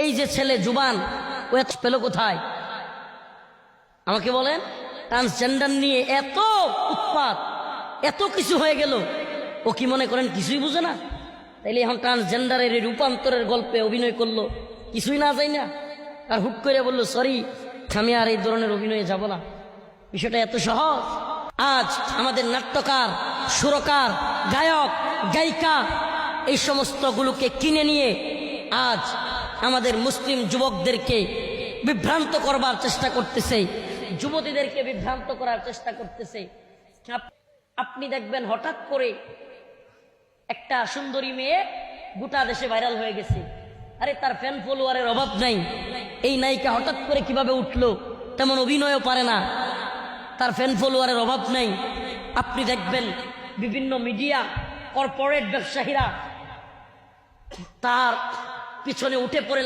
এই যে ছেলে জুবান ও এত পেল কোথায় আমাকে বলেন? ট্রান্সজেন্ডার নিয়ে এত উৎপাত, এত কিছু হয়ে গেল, ও কি মনে করেন কিছুই বুঝে না? তাইলে এখন ট্রান্সজেন্ডারের রূপান্তরের গল্পে অভিনয় করলো, কিছুই না যায় না, আর হুট করে বললো সরি আমি আর এই ধরনের অভিনয়ে যাব না। বিষয়টা এত সহজ। আজ আমাদের নাট্যকার, সুরকার, গায়ক, গায়িকা এই সমস্তগুলোকে কিনে নিয়ে আজ আমাদের মুসলিম যুবকদেরকে বিভ্রান্ত করবার চেষ্টা করতেছে, যুবতীদেরকে বিভ্রান্ত করার চেষ্টা করতেছে। আপনি দেখবেন হঠাৎ করে একটা সুন্দরী মেয়ে গোটা দেশে ভাইরাল হয়ে গেছে, আরে তার ফ্যান ফলোয়ারের অভাব নাই। এই নায়িকা হঠাৎ করে কিভাবে উঠলো, তেমন অভিনয়ও পারে না, তার ফ্যান ফলোয়ারের অভাব নাই। আপনি দেখবেন বিভিন্ন মিডিয়া, কর্পোরেট ব্যবসায়ীরা তার পিছনে উঠে পড়ে